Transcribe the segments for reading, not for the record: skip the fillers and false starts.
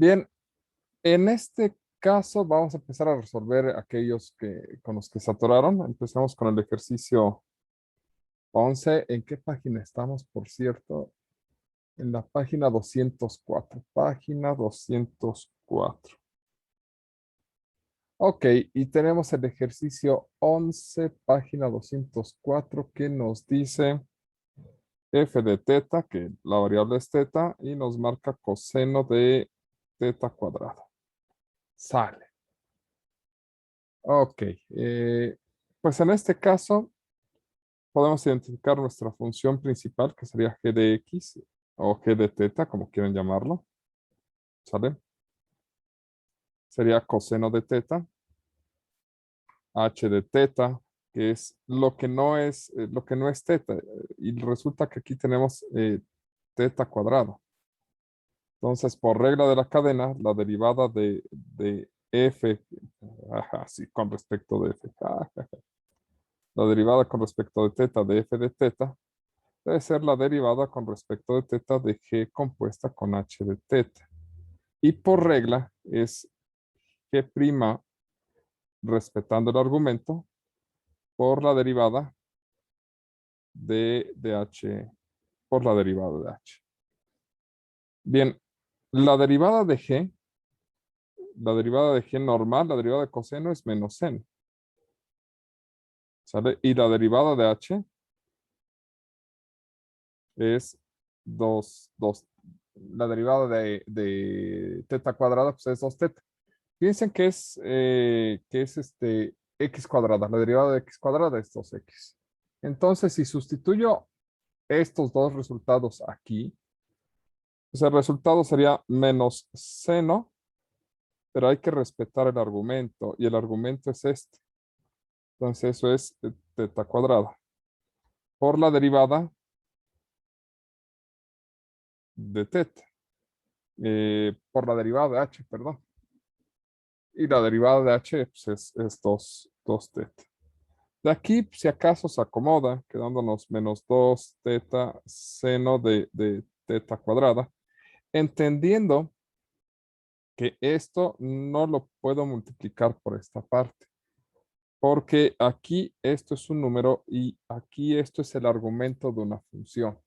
Bien, en este caso vamos a empezar a resolver aquellos con los que se atoraron. Empezamos con el ejercicio 11. ¿En qué página estamos, por cierto? En la página 204. Página 204. Ok, y tenemos el ejercicio 11, página 204, que nos dice f de teta, que la variable es teta, y nos marca coseno de teta cuadrada. Sale. Ok, pues en este caso podemos identificar nuestra función principal, que sería g de x o g de teta, como quieran llamarlo. ¿Sale? Sería coseno de teta, h de teta, que es lo que no es teta. Y resulta que aquí tenemos teta cuadrada. Entonces, por regla de la cadena, la derivada de f, ajá, sí, con respecto de f, la derivada con respecto de teta de f de teta debe ser la derivada con respecto de teta de g compuesta con h de teta. Y por regla es g' respetando el argumento por la derivada de h, por la derivada de h. Bien, la derivada de g, la derivada de g normal, la derivada de coseno es menos seno. ¿Sale? Y la derivada de h es 2. La derivada de teta cuadrada pues es 2 teta. Piensen que es x cuadrada. La derivada de x cuadrada es 2x. Entonces, si sustituyo estos dos resultados aquí, pues el resultado sería menos seno, pero hay que respetar el argumento, y el argumento es este. Entonces, eso es teta cuadrada. Por la derivada de teta. Por la derivada de h, perdón. Y la derivada de h pues es 2 teta. De aquí, si acaso se acomoda, quedándonos menos 2 teta seno de teta cuadrada, entendiendo que esto no lo puedo multiplicar por esta parte, porque aquí esto es un número y aquí esto es el argumento de una función.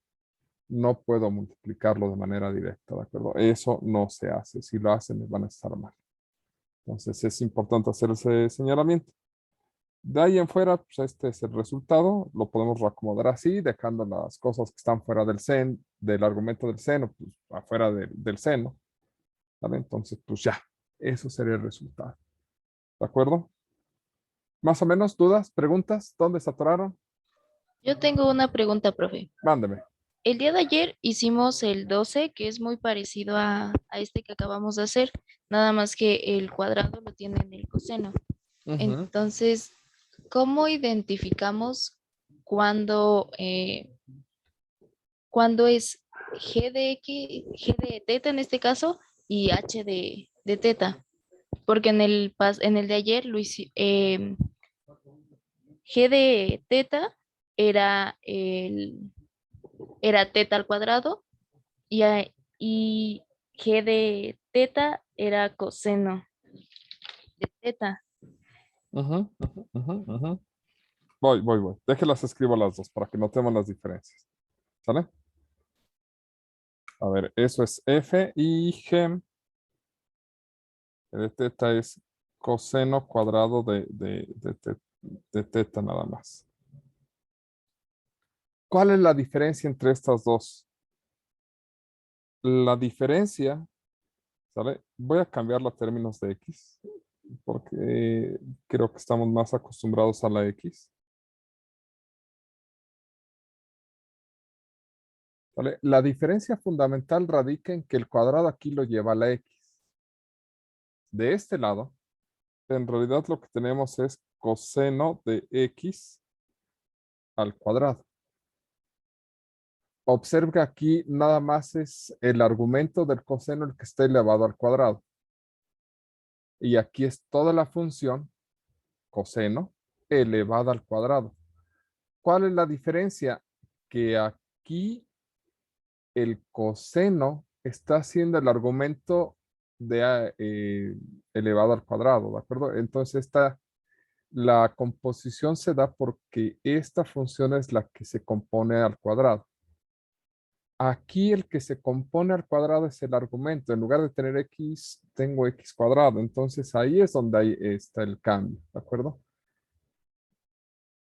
No puedo multiplicarlo de manera directa, ¿de acuerdo? Eso no se hace. Si lo hacen, les van a estar mal. Entonces es importante hacer ese señalamiento. De ahí en fuera, pues este es el resultado. Lo podemos reacomodar así, dejando las cosas que están fuera del argumento del seno, pues afuera del seno. ¿Vale? Entonces, pues ya, eso sería el resultado. ¿De acuerdo? Más o menos, dudas, preguntas, ¿dónde se atoraron? Yo tengo una pregunta, profe. Mándeme. El día de ayer hicimos el 12, que es muy parecido a este que acabamos de hacer, nada más que el cuadrado lo tiene en el coseno. Ujú. Entonces, ¿cómo identificamos cuándo, cuándo es g de x, g de teta en este caso, y h de teta? Porque en el de ayer g de teta era, era teta al cuadrado y g de teta era coseno de teta. Ujú, ujú, ujú, ujú. Voy. Déjenlas escribo las dos para que notemos las diferencias. ¿Sale? A ver, eso es f y g de teta es coseno cuadrado de teta nada más. ¿Cuál es la diferencia entre estas dos? La diferencia, ¿sale? Voy a cambiarlo a términos de x, porque creo que estamos más acostumbrados a la x. ¿Vale? La diferencia fundamental radica en que el cuadrado aquí lo lleva a la x. De este lado, en realidad lo que tenemos es coseno de x al cuadrado. Observe que aquí nada más es el argumento del coseno el que está elevado al cuadrado. Y aquí es toda la función coseno elevada al cuadrado. ¿Cuál es la diferencia? Que aquí el coseno está haciendo el argumento de a elevado al cuadrado, ¿de acuerdo? Entonces la composición se da porque esta función es la que se compone al cuadrado. Aquí el que se compone al cuadrado es el argumento. En lugar de tener x, tengo x cuadrado. Entonces ahí es donde ahí está el cambio, ¿de acuerdo?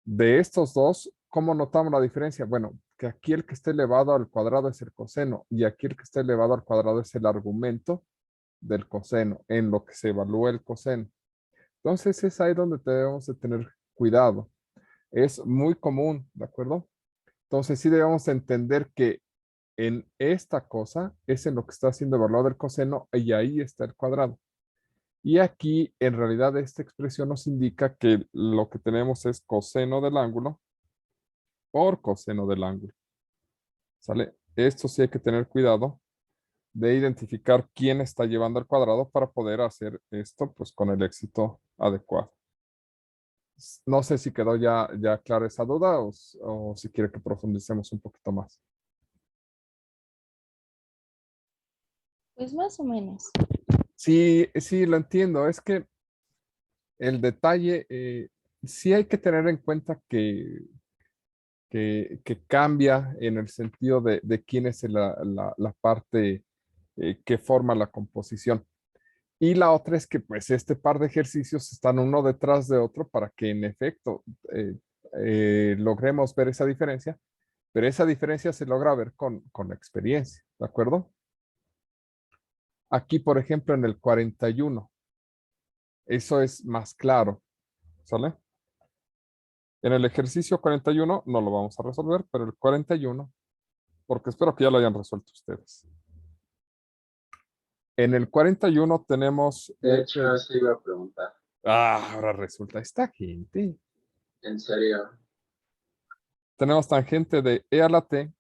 De estos dos, ¿cómo notamos la diferencia? Bueno, que aquí el que está elevado al cuadrado es el coseno y aquí el que está elevado al cuadrado es el argumento del coseno, en lo que se evalúa el coseno. Entonces es ahí donde debemos de tener cuidado. Es muy común, ¿de acuerdo? Entonces sí debemos entender que en esta cosa es en lo que está siendo evaluado el coseno y ahí está el cuadrado. Y aquí en realidad esta expresión nos indica que lo que tenemos es coseno del ángulo por coseno del ángulo. ¿Sale? Esto sí hay que tener cuidado de identificar quién está llevando al cuadrado para poder hacer esto pues con el éxito adecuado. No sé si quedó ya clara esa duda o si quiere que profundicemos un poquito más. Pues más o menos. Sí, sí, lo entiendo. Es que el detalle, sí hay que tener en cuenta que cambia en el sentido de quién es la parte que forma la composición. Y la otra es que pues este par de ejercicios están uno detrás de otro para que en efecto logremos ver esa diferencia, pero esa diferencia se logra ver con la experiencia, ¿de acuerdo? Aquí, por ejemplo, en el 41, eso es más claro, ¿sale? En el ejercicio 41 no lo vamos a resolver, pero el 41, porque espero que ya lo hayan resuelto ustedes. En el 41 tenemos... De hecho, eso iba a preguntar. Ahora resulta esta gente. En serio. Tenemos tangente de e a la t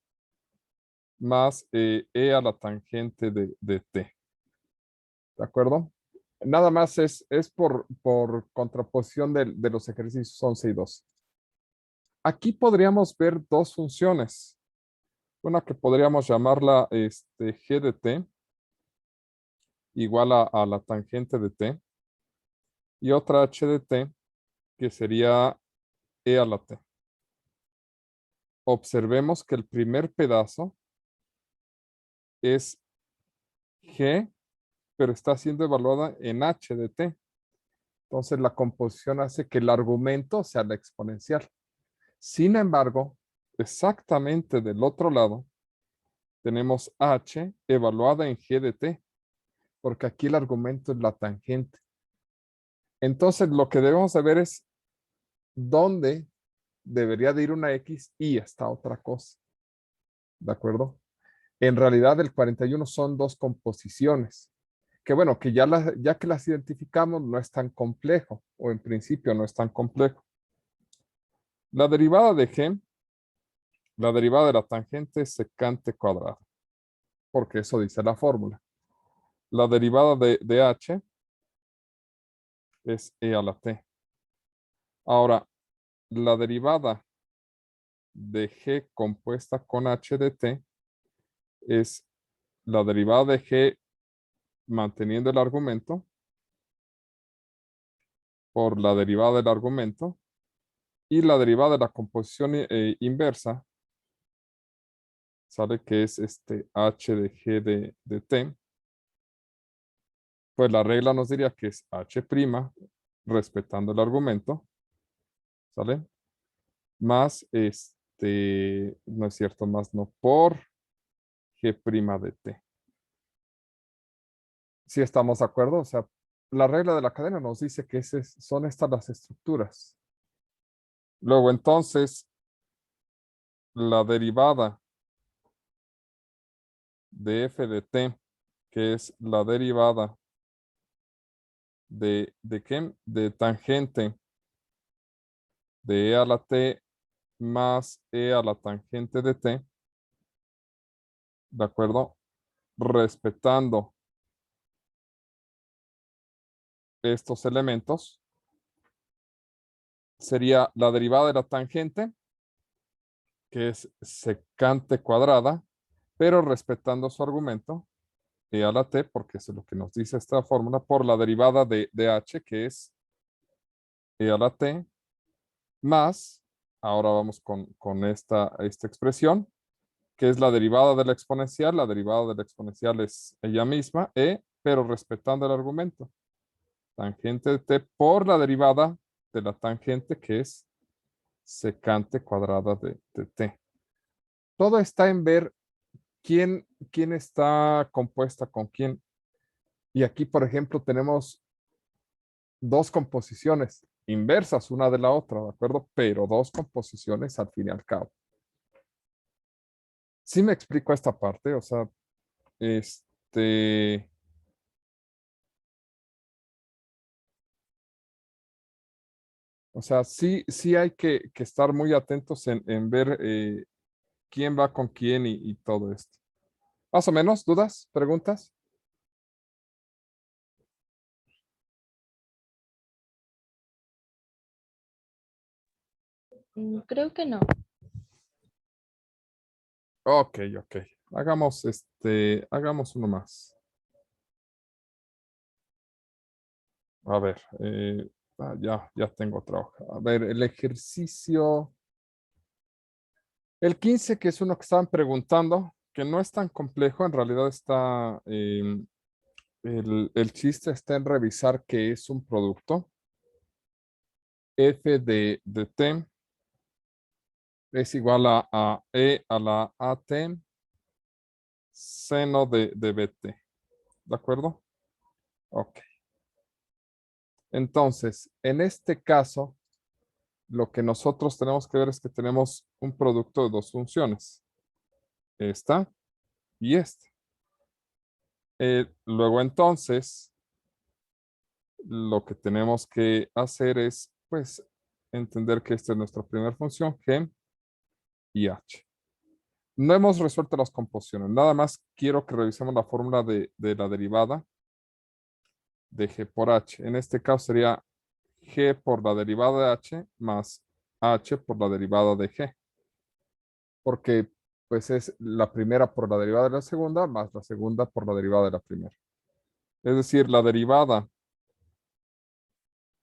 más e a la tangente de t. ¿De acuerdo? Nada más es por contraposición de los ejercicios 11 y 12. Aquí podríamos ver dos funciones. Una que podríamos llamarla g de t igual a la tangente de t y otra h de t que sería e a la t. Observemos que el primer pedazo es g, pero está siendo evaluada en h de t. Entonces la composición hace que el argumento sea la exponencial. Sin embargo, exactamente del otro lado, tenemos h evaluada en g de t, porque aquí el argumento es la tangente. Entonces lo que debemos saber es dónde debería de ir una x y esta otra cosa. ¿De acuerdo? En realidad el 41 son dos composiciones, que bueno, que ya que las identificamos no es tan complejo, o en principio no es tan complejo. La derivada de g, la derivada de la tangente es secante cuadrada, porque eso dice la fórmula. La derivada de h es e a la t. Ahora, la derivada de g compuesta con h de t es la derivada de g manteniendo el argumento por la derivada del argumento y la derivada de la composición inversa sale que es h de g de t. Pues la regla nos diría que es h' respetando el argumento, ¿sale? Más no es cierto, más no, por g' de t. Si estamos de acuerdo, o sea, la regla de la cadena nos dice que son estas las estructuras. Luego entonces, la derivada de f de t, que es la derivada ¿de qué? De tangente de e a la t más e a la tangente de t, ¿de acuerdo? Respetando estos elementos, sería la derivada de la tangente, que es secante cuadrada, pero respetando su argumento, e a la t, porque eso es lo que nos dice esta fórmula, por la derivada de h, que es e a la t, más, ahora vamos con esta expresión, que es la derivada de la exponencial. La derivada de la exponencial es ella misma, pero respetando el argumento. Tangente de t por la derivada de la tangente, que es secante cuadrada de t. Todo está en ver quién está compuesta con quién. Y aquí, por ejemplo, tenemos dos composiciones inversas una de la otra, ¿de acuerdo? Pero dos composiciones al fin y al cabo. Sí me explico esta parte, o sea, o sea, sí hay que estar muy atentos en ver quién va con quién y todo esto. Más o menos, ¿dudas? ¿Preguntas? Creo que no. Ok. Hagamos uno más. A ver, ya tengo otra hoja. A ver, el ejercicio. El 15, que es uno que estaban preguntando, que no es tan complejo, en realidad está, el chiste está en revisar qué es un producto. F de t es igual a E a la AT seno de BT. ¿De acuerdo? Ok. Entonces, en este caso, lo que nosotros tenemos que ver es que tenemos un producto de dos funciones. Esta y esta. Luego entonces, lo que tenemos que hacer es, pues, entender que esta es nuestra primera función, g y h. No hemos resuelto las composiciones, nada más quiero que revisemos la fórmula de la derivada de g por h. En este caso sería g por la derivada de h más h por la derivada de g. Porque pues es la primera por la derivada de la segunda más la segunda por la derivada de la primera. Es decir, la derivada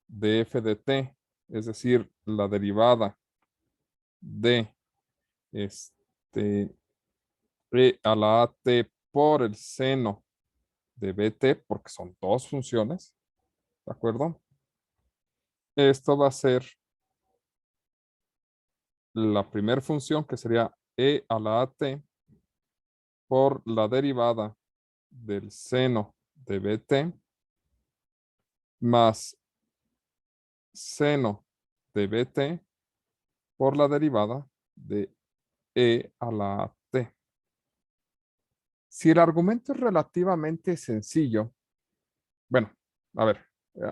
de f de t, es decir, la derivada de e a la at por el seno de bt, porque son dos funciones, ¿de acuerdo? Esto va a ser la primera función, que sería e a la at por la derivada del seno de bt más seno de bt por la derivada de e a la t. Si el argumento es relativamente sencillo, bueno, a ver,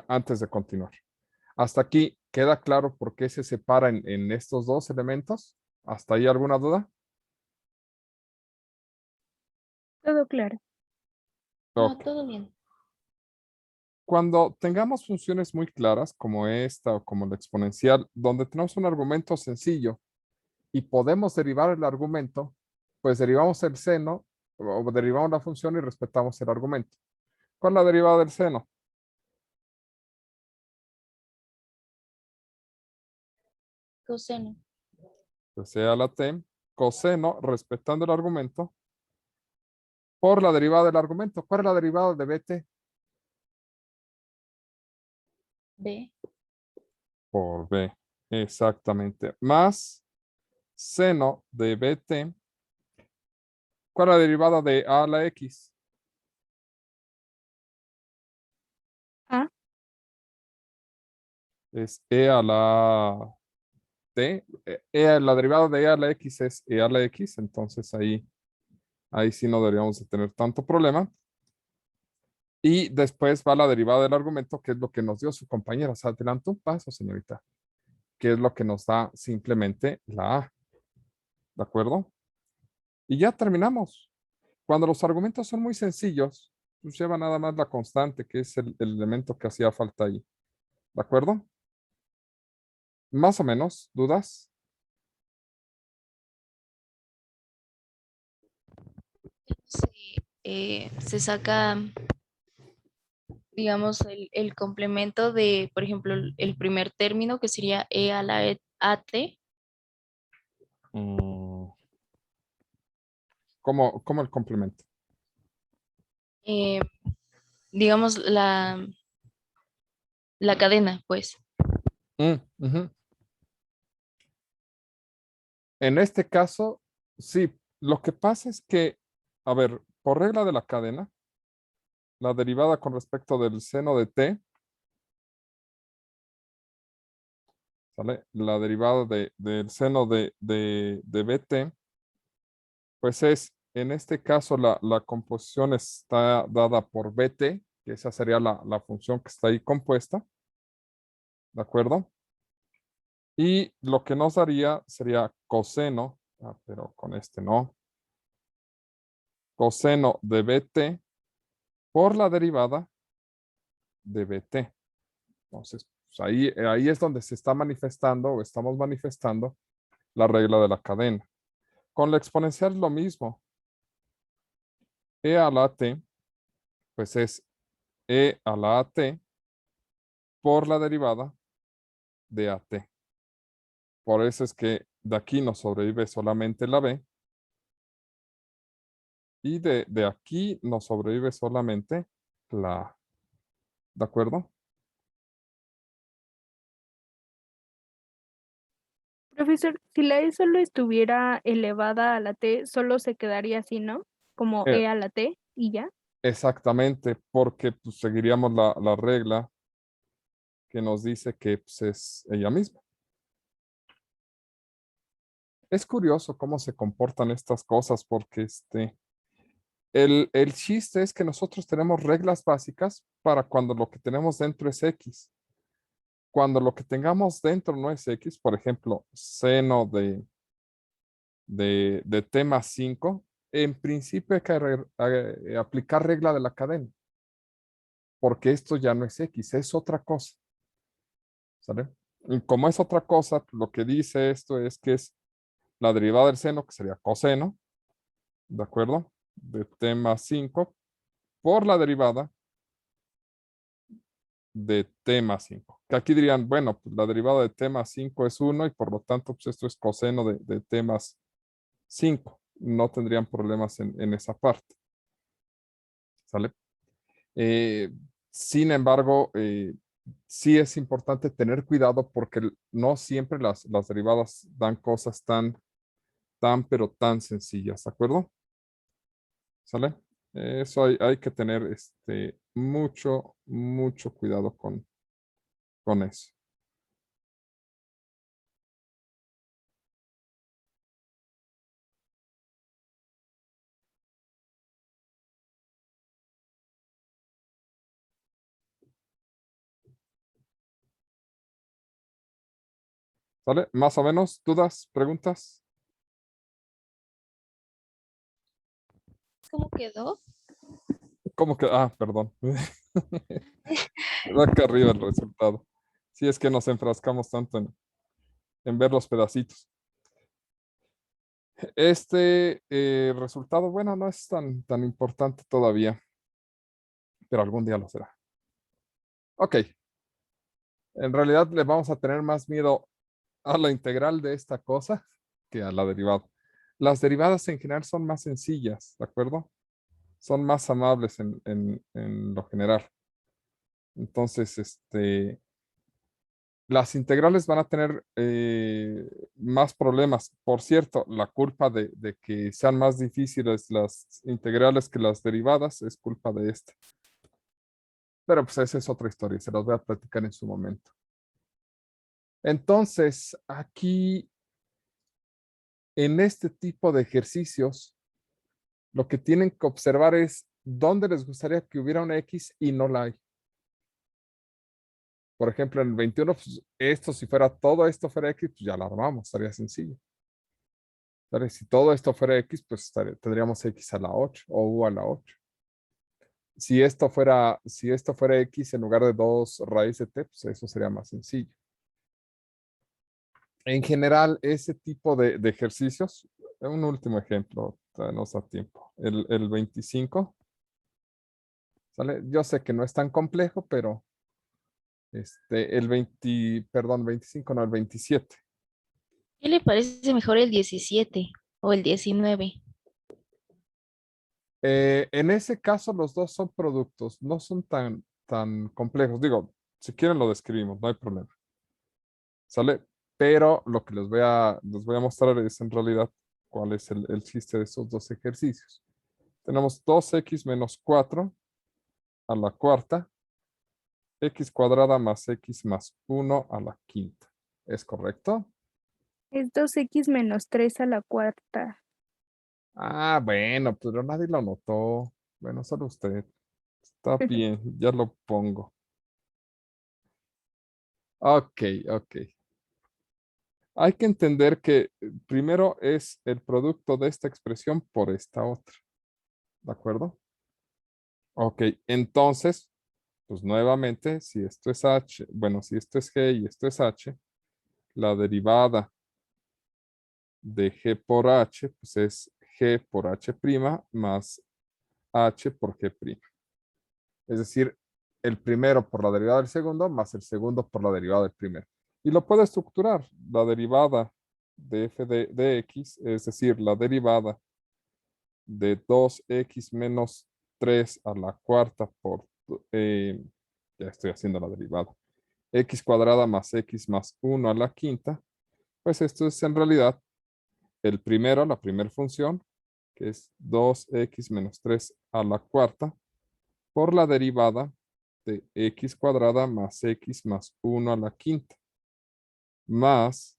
antes de continuar. Hasta aquí, ¿queda claro por qué se separa en estos dos elementos? ¿Hasta ahí alguna duda? Todo claro. No, Ok. todo bien. Cuando tengamos funciones muy claras, como esta o como la exponencial, donde tenemos un argumento sencillo y podemos derivar el argumento, pues derivamos el seno o derivamos la función y respetamos el argumento. ¿Cuál es la derivada del seno? Coseno. Pues sea la t, coseno, respetando el argumento, por la derivada del argumento. ¿Cuál es la derivada de bt? B. Por b. Exactamente. Más seno de bt. ¿Cuál es la derivada de a a la x? A. Es e a la t. La derivada de e a la x es e a la x. Entonces ahí sí no deberíamos de tener tanto problema. Y después va la derivada del argumento, que es lo que nos dio su compañera. Se adelantó un paso, señorita. Que es lo que nos da simplemente la a. ¿De acuerdo? Y ya terminamos. Cuando los argumentos son muy sencillos, pues lleva nada más la constante, que es el elemento que hacía falta ahí. ¿De acuerdo? Más o menos, ¿dudas? Se se saca, digamos, el complemento de, por ejemplo, el primer término que sería e a la at. Mm, ¿cómo el complemento? eh, digamos, la cadena, pues. Ujú. En este caso, sí, lo que pasa es que, a ver, por regla de la cadena, la derivada con respecto del seno de t, ¿sale? La derivada del seno de bt, pues es, en este caso, la composición está dada por bt, que esa sería la función que está ahí compuesta, ¿de acuerdo? Y lo que nos daría sería coseno, pero con este no, coseno de bt por la derivada de bt. Entonces, pues ahí es donde se está manifestando o estamos manifestando la regla de la cadena. Con la exponencial es lo mismo. E a la t, pues es e a la at por la derivada de at. Por eso es que de aquí nos sobrevive solamente la b y de aquí nos sobrevive solamente la a. ¿De acuerdo? Profesor, si la E solo estuviera elevada a la T, solo se quedaría así, ¿no? Como Eh, E a la T y ya. exactamente, porque pues, seguiríamos la regla que nos dice que pues, es ella misma. Es curioso cómo se comportan estas cosas porque el chiste es que nosotros tenemos reglas básicas para cuando lo que tenemos dentro es X. Cuando lo que tengamos dentro no es X, por ejemplo, seno de t más 5, en principio hay que aplicar regla de la cadena, porque esto ya no es X, es otra cosa. ¿Sale? Y como es otra cosa, lo que dice esto es que es la derivada del seno, que sería coseno, ¿de acuerdo? De t más 5 por la derivada de t más 5. Que aquí dirían, bueno, pues la derivada de t más 5 es 1 y por lo tanto, pues esto es coseno de t más 5. No tendrían problemas en esa parte. ¿Sale? Eh, Sin embargo, sí es importante tener cuidado porque no siempre las derivadas dan cosas pero tan sencillas, ¿de acuerdo? ¿Sale? Eso hay que tener mucho cuidado con eso. ¿Sale? Más o menos, ¿dudas, preguntas? ¿Cómo quedó? ¿Cómo que? Ah, perdón. Va acá arriba el resultado. Si es que nos enfrascamos tanto en ver los pedacitos. Resultado, bueno, no es tan importante todavía, pero algún día lo será. Ok, en realidad le vamos a tener más miedo a la integral de esta cosa que a la derivada. Las derivadas en general son más sencillas, ¿de acuerdo? Son más amables en lo general. Entonces, las integrales van a tener más problemas. Por cierto, la culpa de que sean más difíciles las integrales que las derivadas es culpa de esta. Pero pues esa es otra historia, se las voy a platicar en su momento. Entonces, aquí, en este tipo de ejercicios, lo que tienen que observar es dónde les gustaría que hubiera una X y no la hay. Por ejemplo, en el 21, pues si fuera todo esto fuera X, pues ya la armamos, estaría sencillo. ¿Vale? Si todo esto fuera X, pues tendríamos X a la 8 o U a la 8. Si esto fuera X en lugar de 2 raíz de T, pues eso sería más sencillo. En general, ese tipo de ejercicios, un último ejemplo, todavía nos da tiempo. El 25. ¿Sale? Yo sé que no es tan complejo, pero el 20, perdón, 25, no, el 27. ¿Qué le parece mejor el 17 o el 19? En ese caso, los dos son productos, no son tan complejos. Digo, si quieren lo describimos, no hay problema. ¿Sale? Pero lo que les voy a mostrar es en realidad cuál es el chiste de esos dos ejercicios. Tenemos 2x menos 4 a la cuarta, x cuadrada más x más 1 a la quinta. ¿Es correcto? Es 2x menos 3 a la cuarta. Ah, bueno, pero nadie lo notó. Bueno, solo usted. Está bien, ya lo pongo. Ok, ok. Hay que entender que primero es el producto de esta expresión por esta otra. ¿De acuerdo? Ok, entonces, pues nuevamente, si esto es h, bueno, si esto es g y esto es h, la derivada de g por h, pues es g por h' más h por g'. Es decir, el primero por la derivada del segundo más el segundo por la derivada del primero. Y lo puedo estructurar. La derivada de f de x, es decir, la derivada de 2x menos 3 a la cuarta por, ya estoy haciendo la derivada, x cuadrada más x más 1 a la quinta, pues esto es en realidad el primero, la primera función, que es 2x menos 3 a la cuarta, por la derivada de x cuadrada más x más 1 a la quinta, más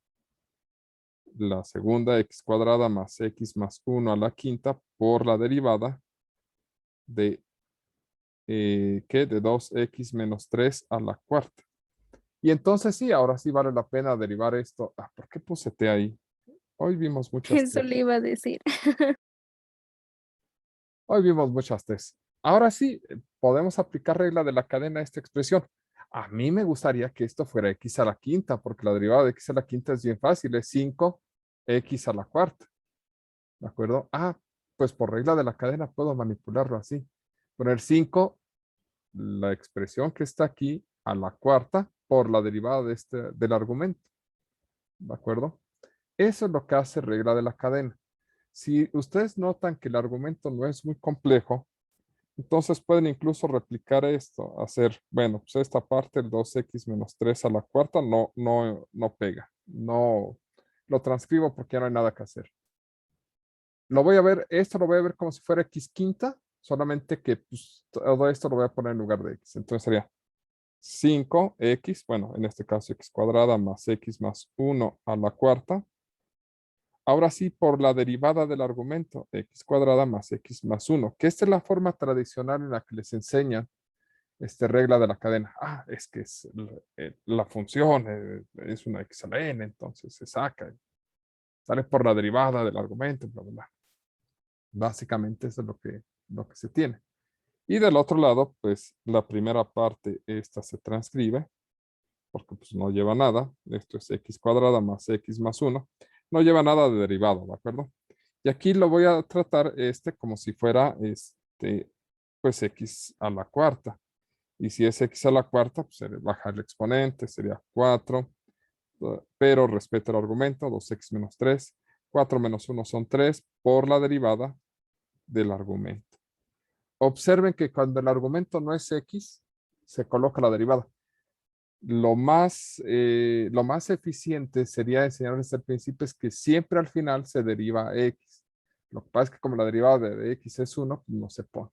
la segunda x cuadrada más x más 1 a la quinta por la derivada de, ¿qué? De 2x menos 3 a la cuarta. Y entonces sí, ahora sí vale la pena derivar esto. Ah, ¿por qué puse t ahí? Hoy vimos muchas Eso t. le iba a decir. Hoy vimos muchas t's. Ahora sí, podemos aplicar regla de la cadena a esta expresión. A mí me gustaría que esto fuera x a la quinta, porque la derivada de x a la quinta es bien fácil, es 5x a la cuarta. ¿De acuerdo? Ah, pues por regla de la cadena puedo manipularlo así. Poner 5, la expresión que está aquí, a la cuarta, por la derivada del argumento. ¿De acuerdo? Eso es lo que hace regla de la cadena. Si ustedes notan que el argumento no es muy complejo, entonces pueden incluso replicar esto, hacer, bueno, pues esta parte, el 2x menos 3 a la cuarta, no pega. No lo transcribo porque ya no hay nada que hacer. Lo voy a ver, esto lo voy a ver como si fuera x quinta, solamente que pues, todo esto lo voy a poner en lugar de x. Entonces sería 5x, bueno, en este caso x cuadrada más x más 1 a la cuarta. Ahora sí, por la derivada del argumento, x cuadrada más x más 1, que esta es la forma tradicional en la que les enseñan regla de la cadena. Ah, es que es la función es una x a la n, entonces se saca. Sale por la derivada del argumento, bla, bla, bla. Básicamente eso es lo que se tiene. Y del otro lado, pues la primera parte, esta se transcribe, porque pues no lleva nada. Esto es x cuadrada más x más 1. No lleva nada de derivado, ¿de acuerdo? Y aquí lo voy a tratar como si fuera pues x a la cuarta. Y si es x a la cuarta, pues se le baja el exponente, sería 4. Pero respeta el argumento, 2x menos 3. 4 menos 1 son 3 por la derivada del argumento. Observen que cuando el argumento no es x, se coloca la derivada. Lo más eficiente sería enseñarles al principio es que siempre al final se deriva x. Lo que pasa es que como la derivada de x es 1, pues no se pone.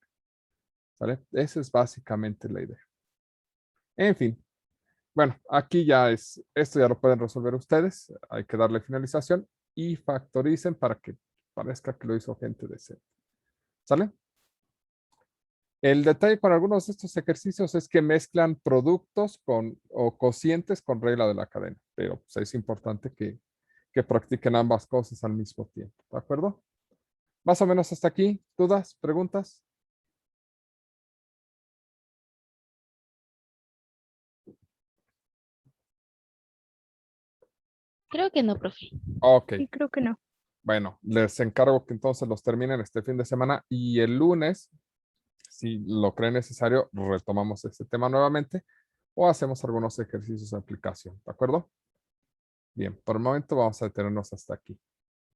¿Vale? Esa es básicamente la idea. En fin. Bueno, aquí esto ya lo pueden resolver ustedes. Hay que darle finalización y factoricen para que parezca que lo hizo gente decente. ¿Sale? El detalle con algunos de estos ejercicios es que mezclan productos o cocientes con regla de la cadena, pero pues, es importante que practiquen ambas cosas al mismo tiempo, ¿de acuerdo? Más o menos hasta aquí, ¿dudas, preguntas? Creo que no, profe. Ok, Sí, creo que no. Bueno, les encargo que entonces los terminen este fin de semana y el lunes, si lo creen necesario, retomamos este tema nuevamente o hacemos algunos ejercicios de aplicación, ¿de acuerdo? Bien, por el momento vamos a detenernos hasta aquí.